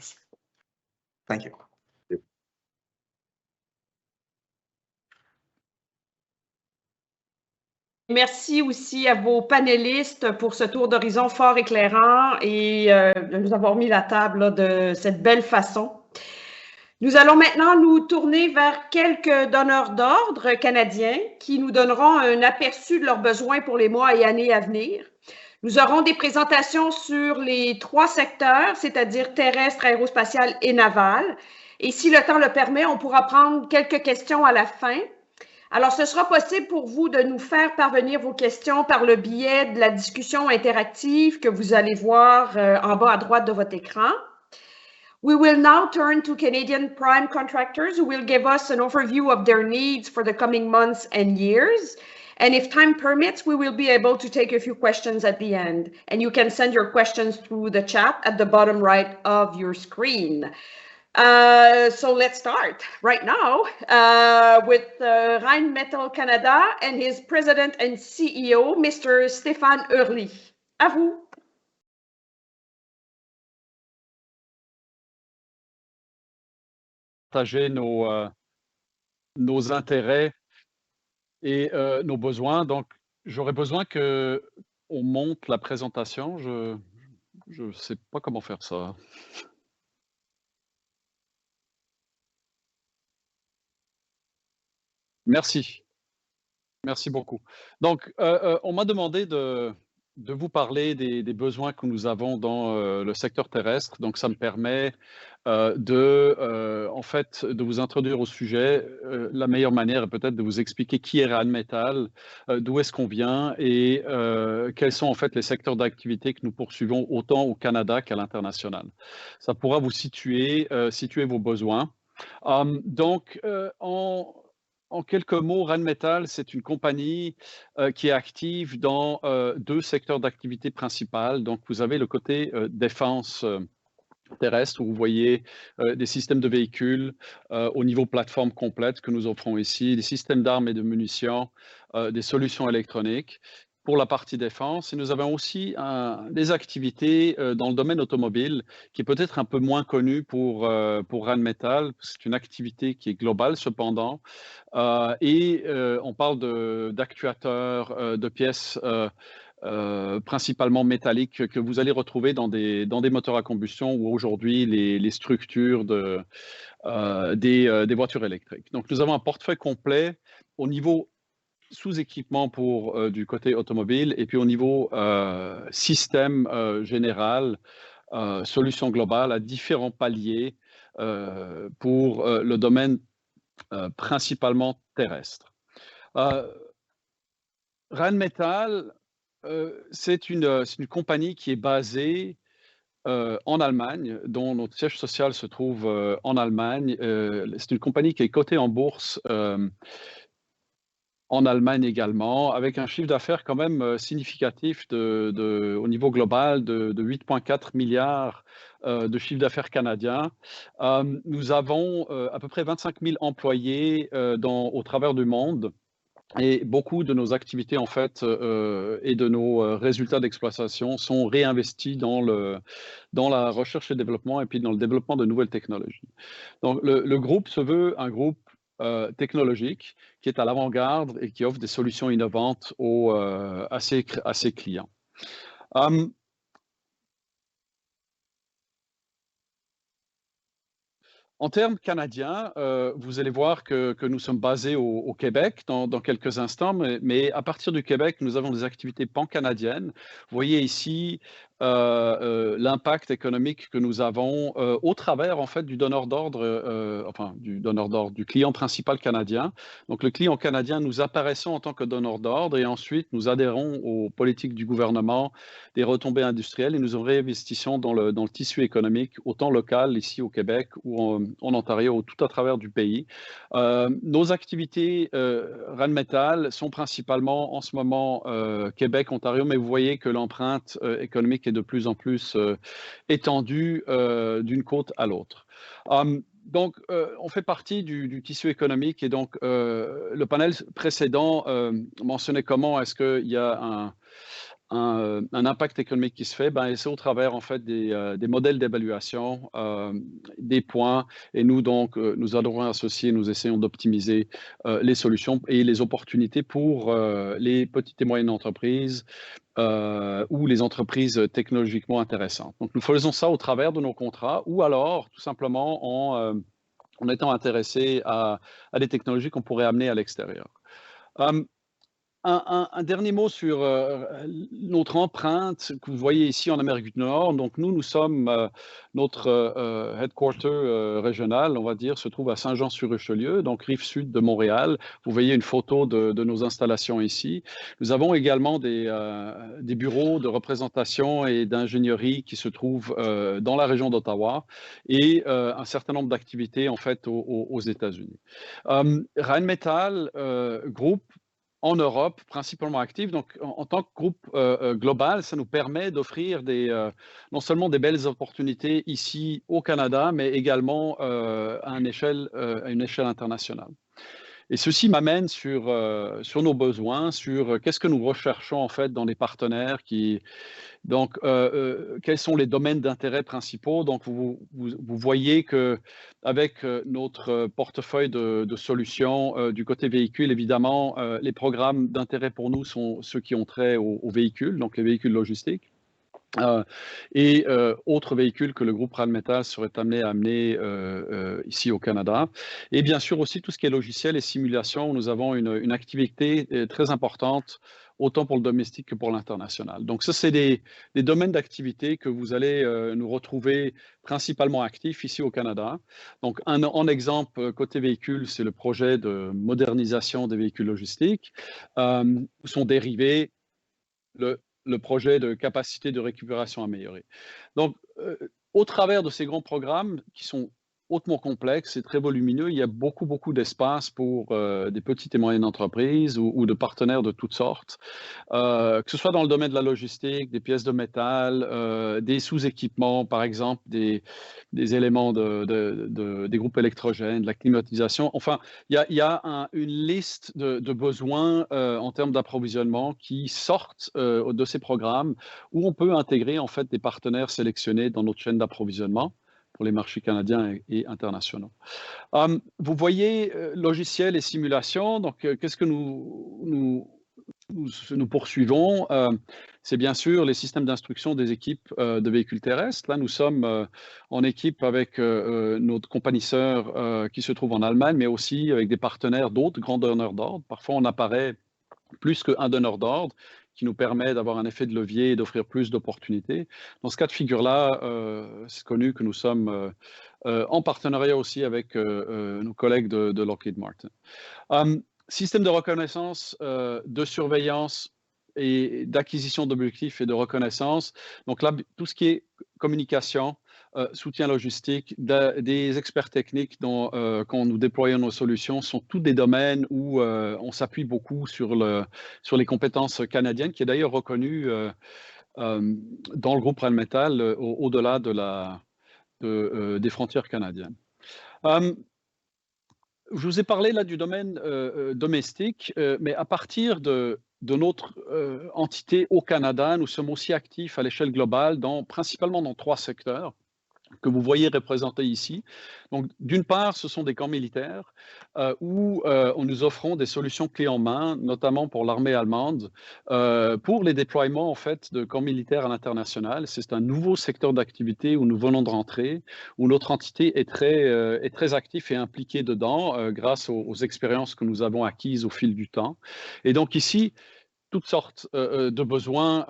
this. Thank you. Merci aussi à vos panélistes pour ce tour d'horizon fort éclairant et de nous avoir mis la table là, de cette belle façon. Nous allons maintenant nous tourner vers quelques donneurs d'ordre canadiens qui nous donneront un aperçu de leurs besoins pour les mois et années à venir. Nous aurons des présentations sur les 3 secteurs, c'est-à-dire terrestre, aérospatial et naval. Et si le temps le permet, on pourra prendre quelques questions à la fin. Alors, ce sera possible pour vous de nous faire parvenir vos questions par le biais de la discussion interactive que vous allez voir en bas à droite de votre écran. We will now turn to Canadian prime contractors who will give us an overview of their needs for the coming months and years. And if time permits, we will be able to take a few questions at the end. And you can send your questions through the chat at the bottom right of your screen. So let's start right now with Rheinmetall Canada and his president and CEO, Mr. Stéphane Hurly. À vous. Partager nos intérêts et nos besoins. Donc, j'aurais besoin qu'on monte la présentation. Je ne sais pas comment faire ça. Merci. Merci beaucoup. Donc, on m'a demandé de vous parler des besoins que nous avons dans le secteur terrestre. Donc, ça me permet en fait, de vous introduire au sujet. La meilleure manière est peut-être de vous expliquer qui est Rheinmetall, d'où est-ce qu'on vient et quels sont en fait les secteurs d'activité que nous poursuivons autant au Canada qu'à l'international. Ça pourra vous situer vos besoins. Donc, en quelques mots, Rheinmetall, c'est une compagnie qui est active dans 2 secteurs d'activité principales. Donc, vous avez le côté défense terrestre, où vous voyez des systèmes de véhicules au niveau plateforme complète que nous offrons ici, des systèmes d'armes et de munitions, des solutions électroniques. Pour la partie défense, et nous avons aussi des activités dans le domaine automobile qui est peut-être un peu moins connu pour Rheinmetall. C'est une activité qui est globale cependant. On parle d'actuateurs, de pièces principalement métalliques que vous allez retrouver dans des moteurs à combustion ou aujourd'hui les structures des voitures électriques. Donc, nous avons un portefeuille complet au niveau sous-équipement pour du côté automobile et puis au niveau système général, solution globale à différents paliers pour le domaine principalement terrestre. Rheinmetall, c'est une compagnie qui est basée en Allemagne, dont notre siège social se trouve en Allemagne. C'est une compagnie qui est cotée en bourse en Allemagne également, avec un chiffre d'affaires quand même significatif au niveau global de 8,4 milliards de chiffre d'affaires canadien. Nous avons à peu près 25 000 employés au travers du monde. Et beaucoup de nos activités, en fait, et de nos résultats d'exploitation sont réinvestis dans la recherche et développement et puis dans le développement de nouvelles technologies. Donc, le groupe se veut un groupe technologique qui est à l'avant-garde et qui offre des solutions innovantes à ses clients. En termes canadiens, vous allez voir que nous sommes basés au Québec dans quelques instants, mais à partir du Québec, nous avons des activités pan-canadiennes. Vous voyez ici l'impact économique que nous avons au travers en fait du donneur d'ordre, du client principal canadien. Donc le client canadien, nous apparaissons en tant que donneur d'ordre et ensuite nous adhérons aux politiques du gouvernement, des retombées industrielles et nous réinvestissons dans le tissu économique, autant local ici au Québec ou en Ontario ou tout à travers du pays. Nos activités Rheinmetall sont principalement en ce moment Québec, Ontario, mais vous voyez que l'empreinte économique est de plus en plus étendue d'une côte à l'autre. Donc, on fait partie du tissu économique et donc le panel précédent mentionnait comment est-ce qu'il y a un impact économique qui se fait, ben, c'est au travers en fait des modèles d'évaluation, des points, et nous donc nous adorons associer, nous essayons d'optimiser les solutions et les opportunités pour les petites et moyennes entreprises ou les entreprises technologiquement intéressantes. Donc nous faisons ça au travers de nos contrats ou alors tout simplement en étant intéressés à des technologies qu'on pourrait amener à l'extérieur. Un dernier mot sur notre empreinte que vous voyez ici en Amérique du Nord. Donc nous sommes, notre headquarter régional, on va dire, se trouve à Saint-Jean-sur-Richelieu, donc rive sud de Montréal. Vous voyez une photo de nos installations ici. Nous avons également des bureaux de représentation et d'ingénierie qui se trouvent dans la région d'Ottawa et un certain nombre d'activités en fait aux États-Unis. Rheinmetall Group en Europe, principalement actifs. Donc, en tant que groupe global, ça nous permet d'offrir non seulement des belles opportunités ici au Canada, mais également à une échelle internationale. Et ceci m'amène sur nos besoins, sur qu'est-ce que nous recherchons en fait dans les partenaires donc, quels sont les domaines d'intérêt principaux? Donc, vous voyez qu'avec notre portefeuille de solutions du côté véhicule, évidemment, les programmes d'intérêt pour nous sont ceux qui ont trait aux véhicules, donc les véhicules logistiques. Et autres véhicules que le groupe Rheinmetall serait amené à amener ici au Canada. Et bien sûr aussi tout ce qui est logiciel et simulation, où nous avons une activité très importante, autant pour le domestique que pour l'international. Donc ça, c'est des domaines d'activité que vous allez nous retrouver principalement actifs ici au Canada. Donc en exemple, côté véhicule, c'est le projet de modernisation des véhicules logistiques. Sont dérivés le projet de capacité de récupération améliorée. Donc, au travers de ces grands programmes qui sont hautement complexes et très volumineux, il y a beaucoup d'espace pour des petites et moyennes entreprises ou de partenaires de toutes sortes, que ce soit dans le domaine de la logistique, des pièces de métal, des sous-équipements, par exemple, des éléments des groupes électrogènes, de la climatisation. Enfin, il y a une liste de besoins en termes d'approvisionnement qui sortent de ces programmes où on peut intégrer en fait des partenaires sélectionnés dans notre chaîne d'approvisionnement pour les marchés canadiens et internationaux. Vous voyez logiciels et simulations. Donc, qu'est-ce que nous poursuivons? C'est bien sûr les systèmes d'instruction des équipes de véhicules terrestres. Là, nous sommes en équipe avec notre compagnie sœur qui se trouve en Allemagne, mais aussi avec des partenaires d'autres grands donneurs d'ordre. Parfois, on apparaît plus qu'un donneur d'ordre qui nous permet d'avoir un effet de levier et d'offrir plus d'opportunités. Dans ce cas de figure-là, c'est connu que nous sommes en partenariat aussi avec nos collègues de Lockheed Martin. Système de reconnaissance, de surveillance et d'acquisition d'objectifs et de reconnaissance. Donc là, tout ce qui est communication, soutien logistique, des experts techniques quand nous déployons nos solutions sont tous des domaines où on s'appuie beaucoup sur les compétences canadiennes, qui est d'ailleurs reconnue dans le groupe Rheinmetall au-delà des frontières canadiennes. Je vous ai parlé là du domaine domestique, mais à partir de notre entité au Canada, nous sommes aussi actifs à l'échelle globale, principalement dans 3 secteurs que vous voyez représentés ici. Donc, d'une part, ce sont des camps militaires où nous offrons des solutions clés en main, notamment pour l'armée allemande, pour les déploiements en fait de camps militaires à l'international. C'est un nouveau secteur d'activité où nous venons de rentrer, où notre entité est très active et impliquée dedans grâce aux expériences que nous avons acquises au fil du temps. Et donc ici, toutes sortes de besoins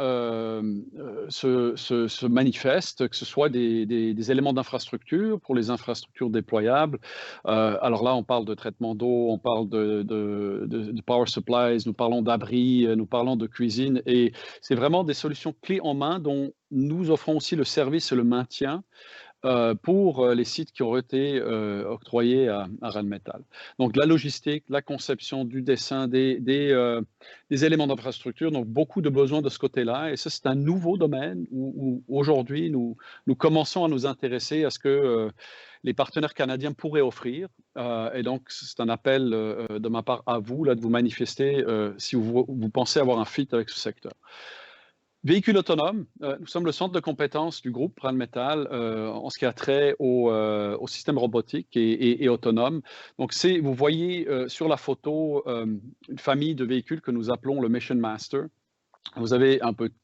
se manifestent, que ce soit des éléments d'infrastructure pour les infrastructures déployables. Alors là, on parle de traitement d'eau, on parle de power supplies, nous parlons d'abris, nous parlons de cuisine. Et c'est vraiment des solutions clés en main dont nous offrons aussi le service et le maintien pour les sites qui ont été octroyés à Rheinmetall. Donc, la logistique, la conception, du dessin, des éléments d'infrastructure, donc beaucoup de besoins de ce côté-là. Et ça, c'est un nouveau domaine où aujourd'hui, nous commençons à nous intéresser à ce que les partenaires canadiens pourraient offrir. Et donc, c'est un appel de ma part à vous, là, de vous manifester si vous pensez avoir un fit avec ce secteur. Véhicules autonomes, nous sommes le centre de compétences du groupe Rheinmetall en ce qui a trait au système robotique et autonome. Donc, vous voyez sur la photo une famille de véhicules que nous appelons le Mission Master. Vous avez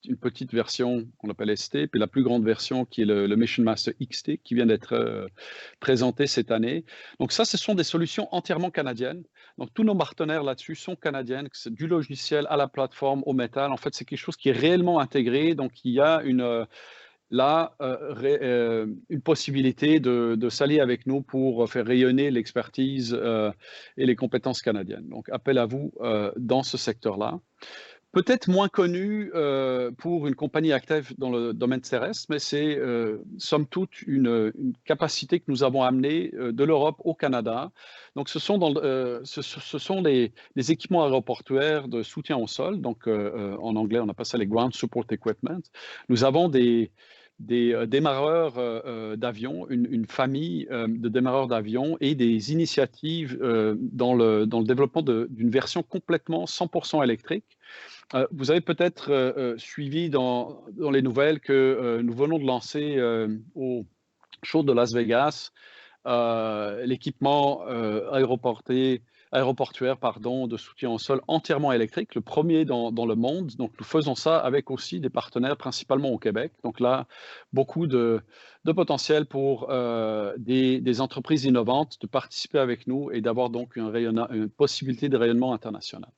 une petite version qu'on appelle ST, puis la plus grande version qui est le Mission Master XT qui vient d'être présenté cette année. Donc ça, ce sont des solutions entièrement canadiennes. Donc tous nos partenaires là-dessus sont canadiennes, c'est du logiciel à la plateforme, au métal. En fait, c'est quelque chose qui est réellement intégré. Donc il y a une possibilité de s'allier avec nous pour faire rayonner l'expertise et les compétences canadiennes. Donc appel à vous dans ce secteur-là. Peut-être moins connu pour une compagnie active dans le domaine terrestre, mais c'est somme toute une capacité que nous avons amenée de l'Europe au Canada. Donc, ce sont les équipements aéroportuaires de soutien au sol. Donc, en anglais, on appelle ça les Ground Support Equipment. Nous avons des démarreurs d'avions, une famille de démarreurs d'avions et des initiatives dans le développement d'une version complètement 100% électrique. Vous avez peut-être suivi dans les nouvelles que nous venons de lancer au show de Las Vegas l'équipement aéroportuaire de soutien au sol entièrement électrique, le premier dans le monde. Donc, nous faisons ça avec aussi des partenaires principalement au Québec. Donc là, beaucoup de potentiel pour des entreprises innovantes de participer avec nous et d'avoir donc une possibilité de rayonnement international.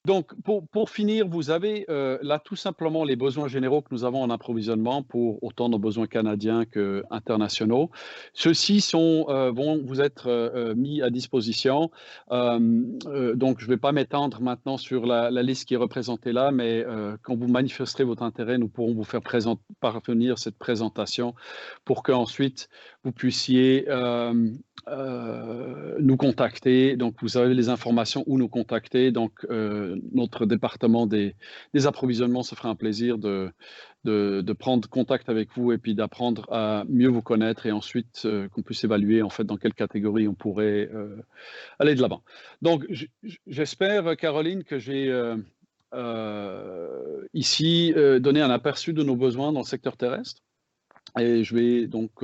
Donc, pour finir, vous avez là tout simplement les besoins généraux que nous avons en approvisionnement pour autant nos besoins canadiens qu'internationaux. Ceux-ci vont vous être mis à disposition. Donc, je ne vais pas m'étendre maintenant sur la liste qui est représentée là, mais quand vous manifesterez votre intérêt, nous pourrons vous faire parvenir cette présentation pour qu'ensuite vous puissiez nous contacter. Donc, vous avez les informations où nous contacter. Donc, notre département des approvisionnements se fera un plaisir de prendre contact avec vous et puis d'apprendre à mieux vous connaître et ensuite qu'on puisse évaluer en fait dans quelle catégorie on pourrait aller de l'avant. Donc, j'espère, Caroline, que j'ai ici donné un aperçu de nos besoins dans le secteur terrestre. Et je vais donc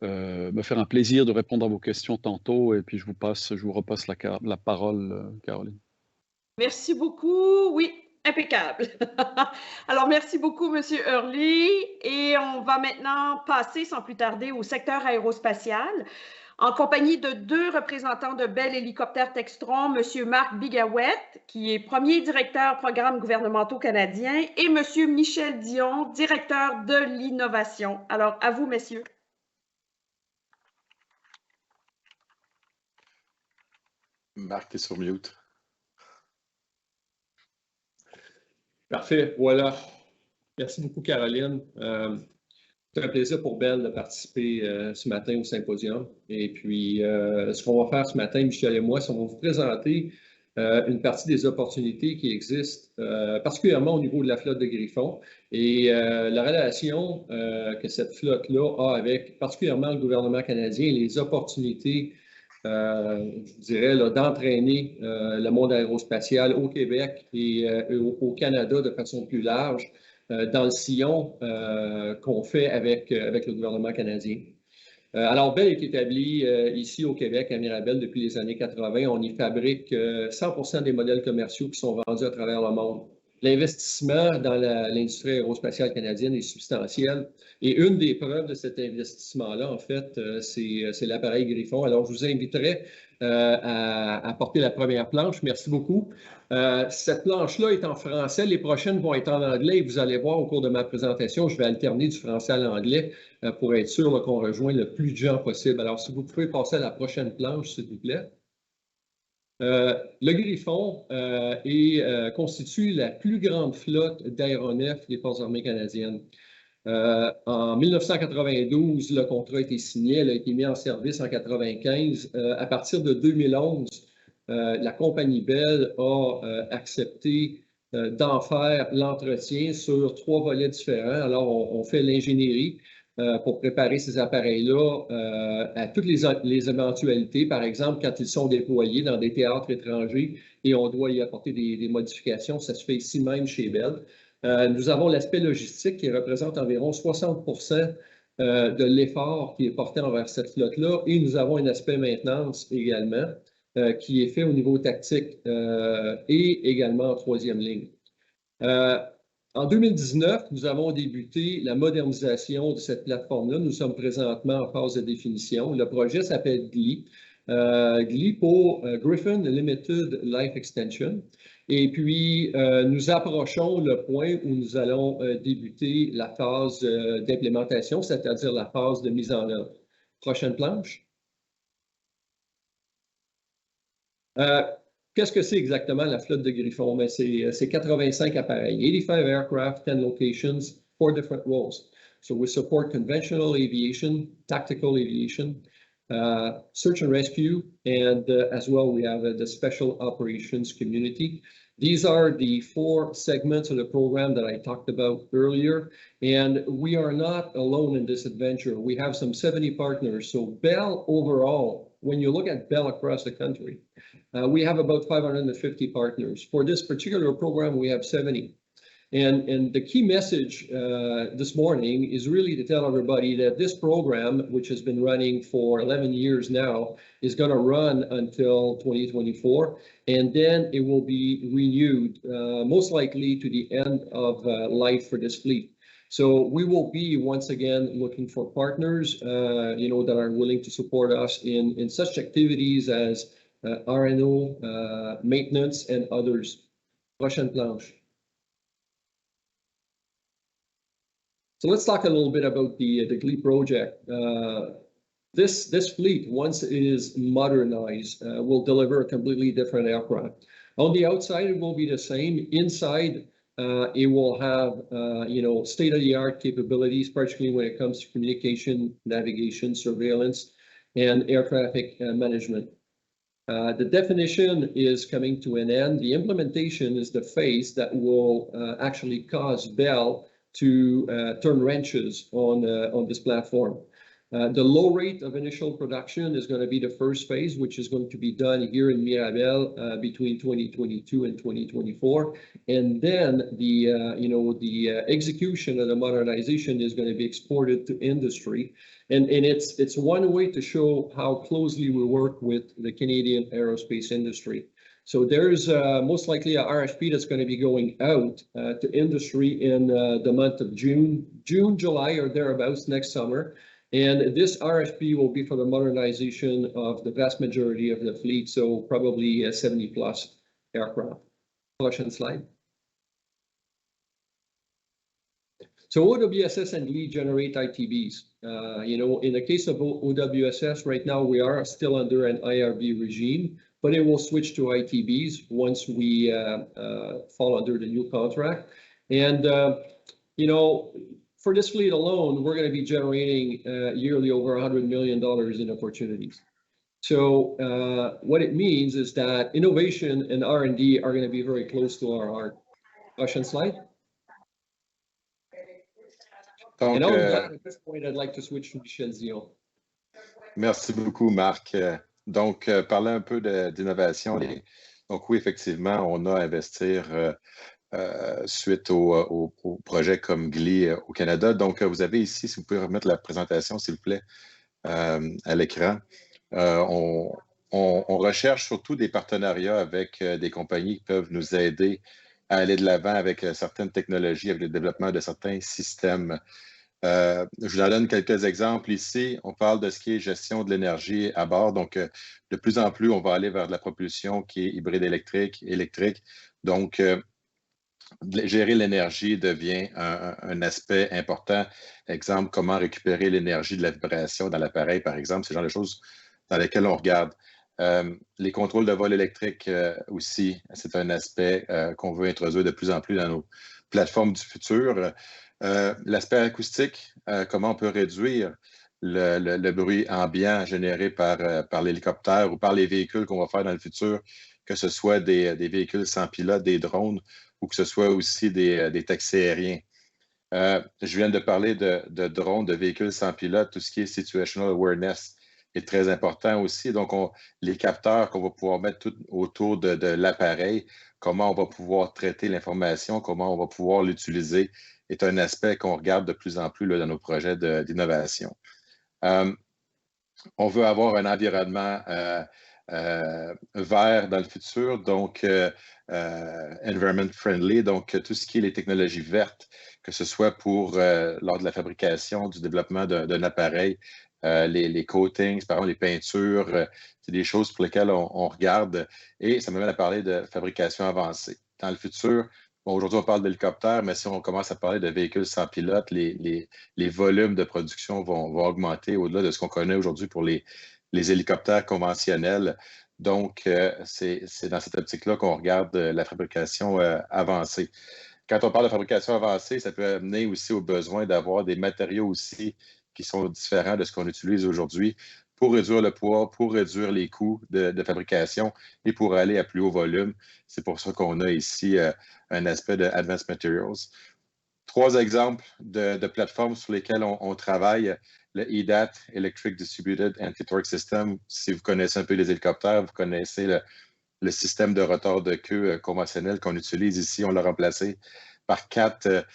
me faire un plaisir de répondre à vos questions tantôt et puis je vous repasse la parole, Caroline. Merci beaucoup. Oui, impeccable. Alors, merci beaucoup, Monsieur Hurley. Et on va maintenant passer sans plus tarder au secteur aérospatial en compagnie de deux représentants de Bell Hélicoptère Textron, M. Marc Bigawet, qui est premier directeur programmes gouvernementaux canadiens, et M. Michel Dion, directeur de l'innovation. Alors, à vous, messieurs. Marc, tu es sur mute. Parfait, voilà. Merci beaucoup, Caroline. C'est un plaisir pour Bell de participer ce matin au symposium. Et puis, ce qu'on va faire ce matin, Michel et moi, c'est qu'on va vous présenter une partie des opportunités qui existent, particulièrement au niveau de la flotte de Griffon et la relation que cette flotte-là a avec particulièrement le gouvernement canadien et les opportunités je dirais, d'entraîner le monde aérospatial au Québec et au Canada de façon plus large dans le sillon qu'on fait avec le gouvernement canadien. Alors, Bell est établi ici au Québec, à Mirabel, depuis les années 80. On y fabrique 100% des modèles commerciaux qui sont vendus à travers le monde. L'investissement dans l'industrie aérospatiale canadienne est substantiel. Et une des preuves de cet investissement-là, en fait, c'est l'appareil Griffon. Alors, je vous inviterai à porter la première planche. Merci beaucoup. Cette planche-là est en français. Les prochaines vont être en anglais. Et vous allez voir au cours de ma présentation, je vais alterner du français à l'anglais pour être sûr qu'on rejoint le plus de gens possible. Alors, si vous pouvez passer à la prochaine planche, s'il vous plaît. Le Griffon constitue la plus grande flotte d'aéronefs des Forces armées canadiennes. En 1992, le contrat a été signé, elle a été mise en service en 1995. À partir de 2011, la compagnie Bell a accepté d'en faire l'entretien sur 3 volets différents. Alors, on fait l'ingénierie pour préparer ces appareils-là à toutes les éventualités. Par exemple, quand ils sont déployés dans des théâtres étrangers et on doit y apporter des modifications. Ça se fait ici même chez Bell. Nous avons l'aspect logistique qui représente environ 60% de l'effort qui est porté envers cette flotte-là. Et nous avons un aspect maintenance également qui est fait au niveau tactique et également en troisième ligne. En 2019, nous avons débuté la modernisation de cette plateforme-là. Nous sommes présentement en phase de définition. Le projet s'appelle GLI. GLI pour Griffin Limited Life Extension. Et puis, nous approchons le point où nous allons débuter la phase d'implémentation, c'est-à-dire la phase de mise en œuvre. Prochaine planche. Qu'est-ce que c'est exactement la flotte de Griffon? C'est 85 appareils, 85 aircraft, 10 locations, 4 different roles. So we support conventional aviation, tactical aviation, search and rescue, and as well we have the special operations community. These are the 4 segments of the program that I talked about earlier, and we are not alone in this adventure. We have some 70 partners. So Bell overall, when you look at Bell across the country, we have about 550 partners. For this particular program, we have 70. And the key message this morning is really to tell everybody that this program, which has been running for 11 years now, is going to run until 2024, and then it will be renewed, most likely to the end of life for this fleet. So we will be once again looking for partners, that are willing to support us in such activities as R&O, maintenance, and others. Prochaine planche. So let's talk a little bit about the GLI project. This fleet, once it is modernized, will deliver a completely different aircraft. On the outside, it will be the same. Inside, it will have, state-of-the-art capabilities, particularly when it comes to communication, navigation, surveillance, and air traffic management. The definition is coming to an end. The implementation is the phase that will actually cause Bell to turn wrenches on this platform. The low rate of initial production is going to be the first phase, which is going to be done here in Mirabel between 2022 and 2024. And then the execution of the modernization is going to be exported to industry. And it's one way to show how closely we work with the Canadian aerospace industry. So there's most likely a RFP that's going to be going out to industry in the month of June, July, or thereabouts next summer. And this RFP will be for the modernization of the vast majority of the fleet, so probably 70 plus aircraft. Prochaine slide. So OWSS and GLI generate ITBs. In the case of OWSS, right now we are still under an IRB regime, but it will switch to ITBs once we fall under the new contract. And, for this fleet alone, we're going to be generating yearly over $100 million in opportunities. So what it means is that innovation and R&D are going to be very close to our heart. Prochaine slide. Donc, and at this point, I'd like to switch to Michel Zion. Merci beaucoup, Marc. Donc, parler un peu d'innovation. Donc, oui, effectivement, on a à investir suite au projet comme GLI au Canada. Donc, vous avez ici, si vous pouvez remettre la présentation, s'il vous plaît, à l'écran. On recherche surtout des partenariats avec des compagnies qui peuvent nous aider à aller de l'avant avec certaines technologies, avec le développement de certains systèmes. Je vous en donne quelques exemples ici. On parle de ce qui est gestion de l'énergie à bord. Donc, de plus en plus, on va aller vers de la propulsion qui est hybride électrique. Donc, gérer l'énergie devient un aspect important. Exemple, comment récupérer l'énergie de la vibration dans l'appareil, par exemple. C'est le genre de choses dans lesquelles on regarde. Les contrôles de vol électrique aussi, c'est un aspect qu'on veut introduire de plus en plus dans nos plateformes du futur. L'aspect acoustique, comment on peut réduire le bruit ambiant généré par l'hélicoptère ou par les véhicules qu'on va faire dans le futur, que ce soit des véhicules sans pilote, des drones, ou que ce soit aussi des taxis aériens. Je viens de parler de drones, de véhicules sans pilote, tout ce qui est situational awareness. est très important aussi. Donc, les capteurs qu'on va pouvoir mettre tout autour de l'appareil, comment on va pouvoir traiter l'information, comment on va pouvoir l'utiliser, est un aspect qu'on regarde de plus en plus là, dans nos projets d'innovation. On veut avoir un environnement vert dans le futur, donc environment friendly, donc tout ce qui est les technologies vertes, que ce soit pour lors de la fabrication, du développement d'un appareil, les coatings, par exemple les peintures, c'est des choses pour lesquelles on regarde et ça m'amène à parler de fabrication avancée. Dans le futur, bon, aujourd'hui on parle d'hélicoptères, mais si on commence à parler de véhicules sans pilote, les volumes de production vont augmenter au-delà de ce qu'on connaît aujourd'hui pour les hélicoptères conventionnels. Donc, c'est dans cette optique-là qu'on regarde la fabrication avancée. Quand on parle de fabrication avancée, ça peut amener aussi au besoin d'avoir des matériaux aussi qui sont différents de ce qu'on utilise aujourd'hui pour réduire le poids, pour réduire les coûts de fabrication et pour aller à plus haut volume. C'est pour ça qu'on a ici un aspect de Advanced Materials. 3 exemples de plateformes sur lesquelles on travaille. Le EDAT, Electric Distributed Anti-Torque System. Si vous connaissez un peu les hélicoptères, vous connaissez le système de rotor de queue conventionnel qu'on utilise ici. On l'a remplacé par 4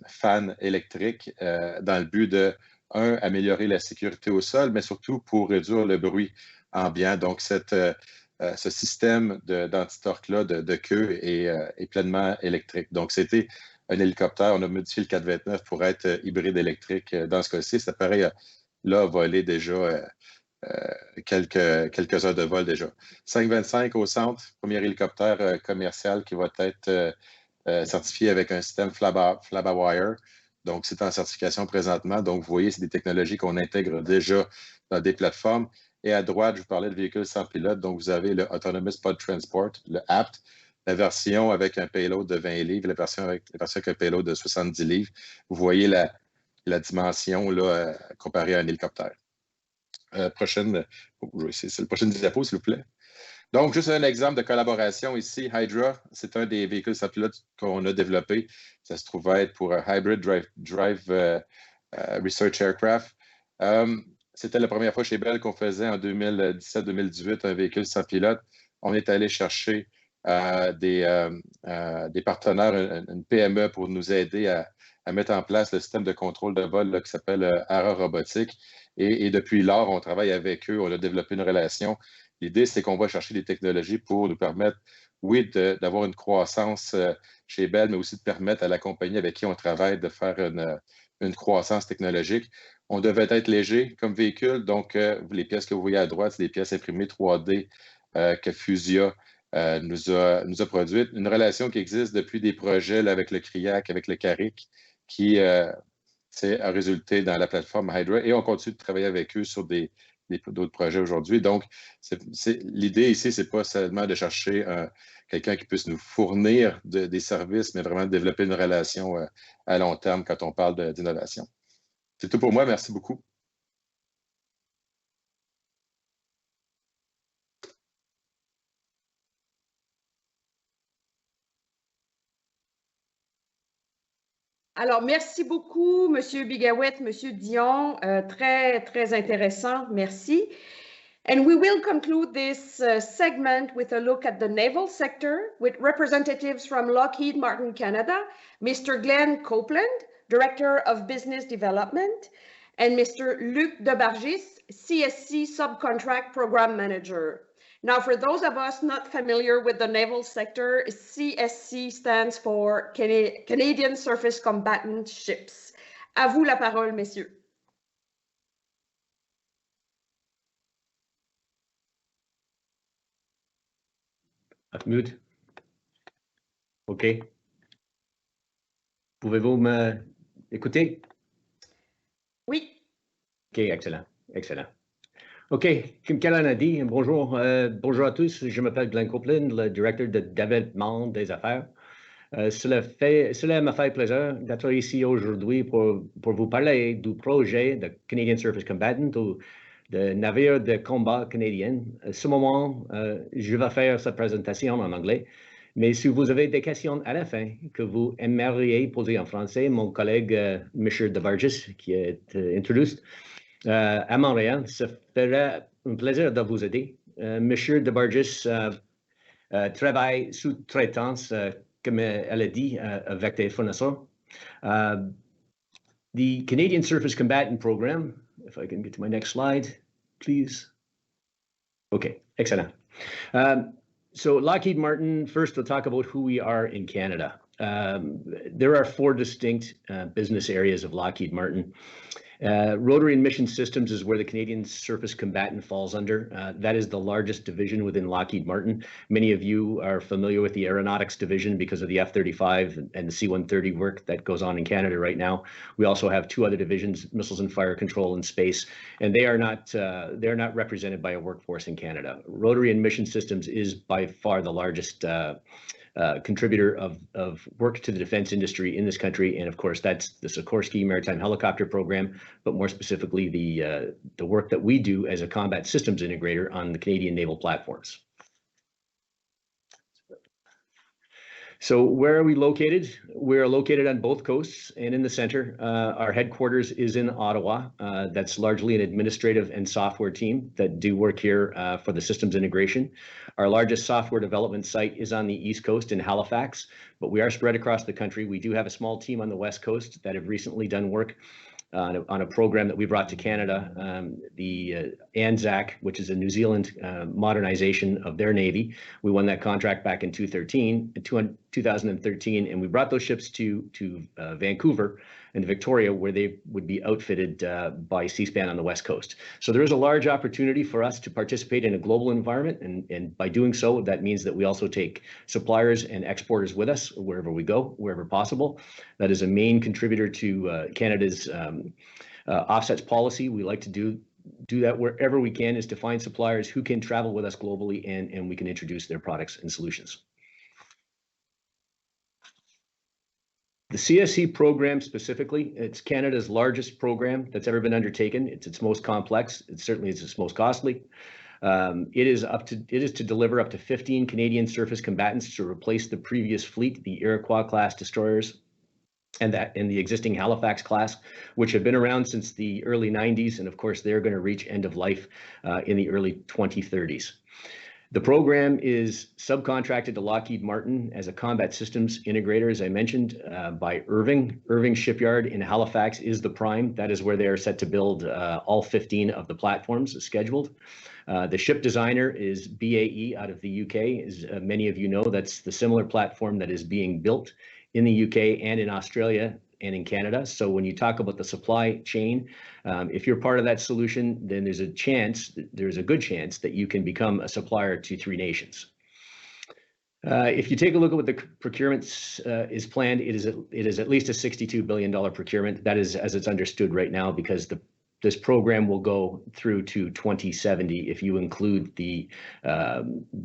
fans électriques dans le but de, améliorer la sécurité au sol, mais surtout pour réduire le bruit ambiant. Donc, ce système d'anti-torque-là de queue est pleinement électrique. Donc, c'était un hélicoptère. On a modifié le 429 pour être hybride électrique. Dans ce cas-ci, cet appareil là volé déjà quelques heures de vol déjà. 525 au centre, premier hélicoptère commercial qui va être certifié avec un système Flab-A-Wire. Donc, c'est en certification présentement. Donc, vous voyez, c'est des technologies qu'on intègre déjà dans des plateformes. Et à droite, je vous parlais de véhicules sans pilote. Donc, vous avez le Autonomous Pod Transport, le APT, la version avec un payload de 20 livres, la version avec un payload de 70 livres. Vous voyez la dimension là, comparée à un hélicoptère. C'est le prochain diapo, s'il vous plaît. Donc, juste un exemple de collaboration ici. Hydra, c'est un des véhicules sans pilote qu'on a développé. Ça se trouve être pour un Hybrid Drive Research Aircraft. C'était la première fois chez Bell qu'on faisait en 2017-2018 un véhicule sans pilote. On est allé chercher des partenaires, une PME pour nous aider à mettre en place le système de contrôle de vol là, qui s'appelle ARA Robotique. Et depuis lors, on travaille avec eux, on a développé une relation. L'idée, c'est qu'on va chercher des technologies pour nous permettre, oui, d'avoir une croissance chez Bell, mais aussi de permettre à la compagnie avec qui on travaille de faire une croissance technologique. On devait être léger comme véhicule, donc les pièces que vous voyez à droite, c'est des pièces imprimées 3D que Fusia nous a produites. Une relation qui existe depuis des projets là, avec le CRIAC, avec le CARIC, qui a résulté dans la plateforme Hydra, et on continue de travailler avec eux sur d'autres projets aujourd'hui. Donc, l'idée ici, ce n'est pas seulement de chercher quelqu'un qui puisse nous fournir des services, mais vraiment de développer une relation à long terme quand on parle d'innovation. C'est tout pour moi. Merci beaucoup. Alors, merci beaucoup, Monsieur Bigawet, Monsieur Dion. Très, très intéressant. Merci. And we will conclude this segment with a look at the naval sector with representatives from Lockheed Martin Canada, Mr. Glenn Copeland, Director of Business Development, and Mr. Luc Debargis, CSC Subcontract Program Manager. Now, for those of us not familiar with the naval sector, CSC stands for Canadian Surface Combatant Ships. À vous la parole, messieurs. Mute. OK. Pouvez-vous m'écouter? Oui. OK, excellent. Excellent. OK, comme Caroline a dit, bonjour. Bonjour à tous. Je m'appelle Glenn Copeland, le directeur de développement des affaires. Cela m'a fait plaisir d'être ici aujourd'hui pour vous parler du projet de Canadian Surface Combatant ou de navire de combat canadien. À ce moment, je vais faire cette présentation en anglais, mais si vous avez des questions à la fin que vous aimeriez poser en français, mon collègue M. Debargis, qui est introduit, à Montréal. Ça ferait un plaisir de vous aider. Monsieur Debargis travaille sous traitance, comme elle a dit, avec des fournisseurs. The Canadian Surface Combatant Program, if I can get to my next slide, please. Okay, excellent. So Lockheed Martin, first we'll talk about who we are in Canada. There are 4 distinct business areas of Lockheed Martin. Rotary and Mission Systems is where the Canadian Surface Combatant falls under. That is the largest division within Lockheed Martin. Many of you are familiar with the Aeronautics Division because of the F-35 and the C-130 work that goes on in Canada right now. We also have 2 other divisions, Missiles and Fire Control and Space, and they're not represented by a workforce in Canada. Rotary and Mission Systems is by far the largest contributor of work to the defense industry in this country, and of course that's the Sikorsky Maritime Helicopter Program, but more specifically the work that we do as a combat systems integrator on the Canadian naval platforms. So where are we located? We're located on both coasts and in the center. Our headquarters is in Ottawa. That's largely an administrative and software team that do work here for the systems integration. Our largest software development site is on the East Coast in Halifax, but we are spread across the country. We do have a small team on the West Coast that have recently done work on a program that we brought to Canada, the ANZAC, which is a New Zealand modernization of their Navy. We won that contract back in 2013, and we brought those ships to Vancouver and Victoria, where they would be outfitted by Seaspan on the West Coast. So there is a large opportunity for us to participate in a global environment, and by doing so, that means that we also take suppliers and exporters with us wherever we go, wherever possible. That is a main contributor to Canada's offsets policy. We like to do that wherever we can, is to find suppliers who can travel with us globally, and we can introduce their products and solutions. The CSC program specifically, it's Canada's largest program that's ever been undertaken. It's its most complex. It's its most costly. It is to deliver up to 15 Canadian surface combatants to replace the previous fleet, the Iroquois class destroyers, and the existing Halifax class, which have been around since the early 90s, and of course they're going to reach end of life in the early 2030s. The program is subcontracted to Lockheed Martin as a combat systems integrator, as I mentioned, by Irving. Irving Shipyard in Halifax is the prime. That is where they are set to build all 15 of the platforms as scheduled. The ship designer is BAE out of the UK. As many of you know, that's the similar platform that is being built in the UK and in Australia and in Canada. So when you talk about the supply chain, if you're part of that solution, then there's a good chance that you can become a supplier to 3 nations. If you take a look at what the procurement is planned, it is at least a $62 billion procurement. That is as it's understood right now, because this program will go through to 2070 if you include the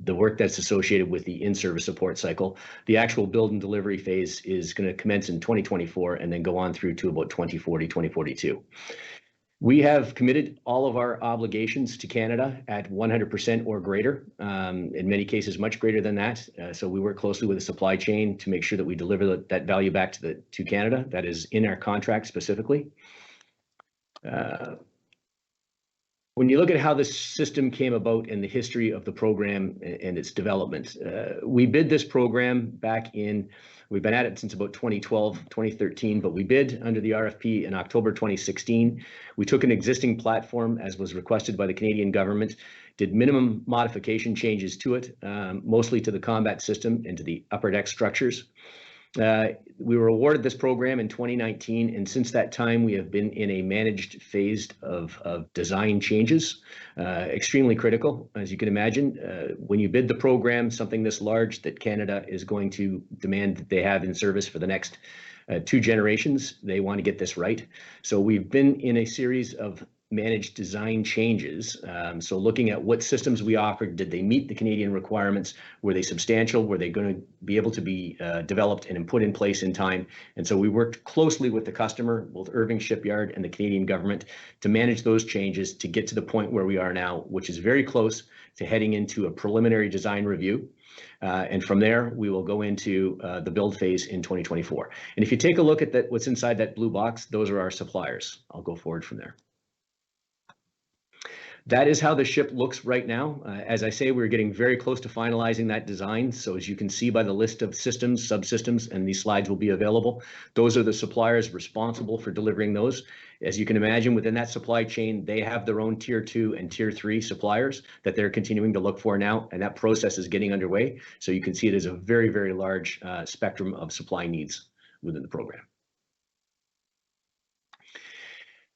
work that's associated with the in-service support cycle. The actual build and delivery phase is going to commence in 2024 and then go on through to about 2040, 2042. We have committed all of our obligations to Canada at 100% or greater, in many cases much greater than that. So we work closely with the supply chain to make sure that we deliver that value back to Canada. That is in our contract specifically. When you look at how this system came about and the history of the program and its development, we bid this program we've been at it since about 2012, 2013, but we bid under the RFP in October 2016. We took an existing platform, as was requested by the Canadian government, did minimum modification changes to it, mostly to the combat system and to the upper deck structures. We were awarded this program in 2019, and since that time, we have been in a managed phase of design changes, extremely critical. As you can imagine, when you bid the program, something this large that Canada is going to demand that they have in service for the next 2 generations, they want to get this right. So we've been in a series of managed design changes. So looking at what systems we offered, did they meet the Canadian requirements? Were they substantial? Were they going to be able to be developed and put in place in time? And so we worked closely with the customer, both Irving Shipyard and the Canadian government, to manage those changes to get to the point where we are now, which is very close to heading into a preliminary design review. And from there, we will go into the build phase in 2024. And if you take a look at what's inside that blue box, those are our suppliers. I'll go forward from there. That is how the ship looks right now. As I say, we're getting very close to finalizing that design. So as you can see by the list of systems, subsystems, and these slides will be available, those are the suppliers responsible for delivering those. As you can imagine, within that supply chain, they have their own tier 2 and tier 3 suppliers that they're continuing to look for now, and that process is getting underway. So you can see it as a very, very large spectrum of supply needs within the program.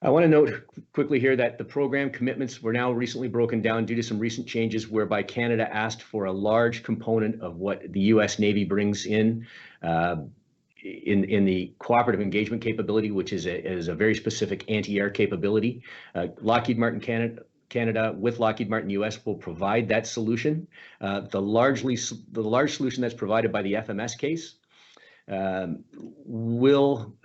I want to note quickly here that the program commitments were now recently broken down due to some recent changes whereby Canada asked for a large component of what the U.S. Navy brings in the cooperative engagement capability, which is a very specific anti-air capability. Lockheed Martin Canada with Lockheed Martin US will provide that solution. The large solution that's provided by the FMS case will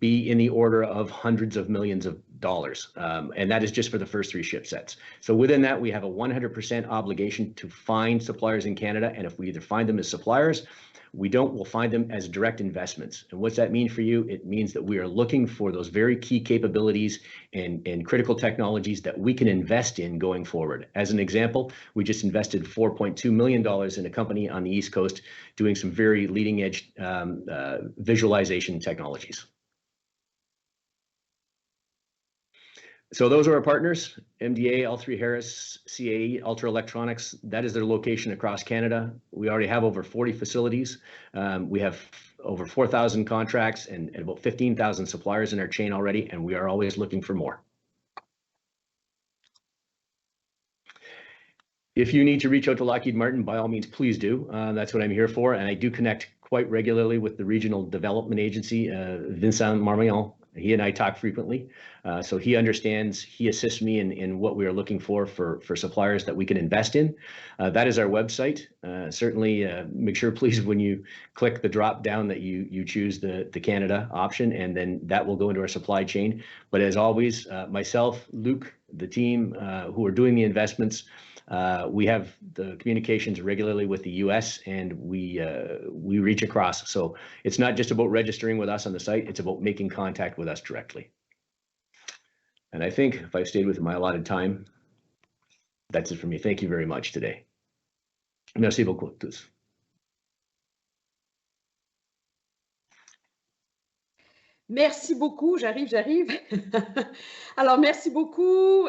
be in the order of hundreds of millions of dollars. And that is just for the first 3 ship sets. So within that, we have a 100% obligation to find suppliers in Canada. And if we either find them as suppliers, we'll find them as direct investments. And what's that mean for you? It means that we are looking for those very key capabilities and critical technologies that we can invest in going forward. As an example, we just invested $4.2 million in a company on the East Coast doing some very leading edge visualization technologies. So those are our partners: MDA, L3Harris, CAE, Ultra Electronics. That is their location across Canada. We already have over 40 facilities. We have over 4,000 contracts and about 15,000 suppliers in our chain already, and we are always looking for more. If you need to reach out to Lockheed Martin, by all means, please do. That's what I'm here for. And I do connect quite regularly with the Regional Development Agency, Vincent Marmion. He and I talk frequently. So he understands, he assists me in what we are looking for suppliers that we can invest in. That is our website. Certainly make sure, please, when you click the drop down that you choose the Canada option, and then that will go into our supply chain. But as always, myself, Luke, the team who are doing the investments, we have the communications regularly with the US, and we reach across. So it's not just about registering with us on the site, it's about making contact with us directly. And I think if I've stayed within my allotted time, that's it for me. Thank you very much today. Merci beaucoup tous. Merci beaucoup, j'arrive. Alors, merci beaucoup,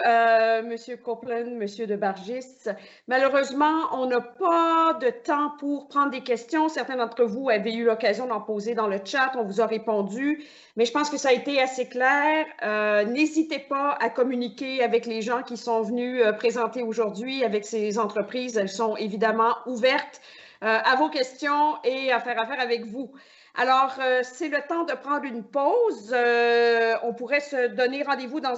Monsieur Copeland, Monsieur de Bargis. Malheureusement, on n'a pas de temps pour prendre des questions. Certains d'entre vous avaient eu l'occasion d'en poser dans le chat. On vous a répondu, mais je pense que ça a été assez clair. N'hésitez pas à communiquer avec les gens qui sont venus présenter aujourd'hui, avec ces entreprises. Elles sont évidemment ouvertes à vos questions et à faire affaire avec vous. Alors, c'est le temps de prendre une pause. On pourrait se donner rendez-vous dans une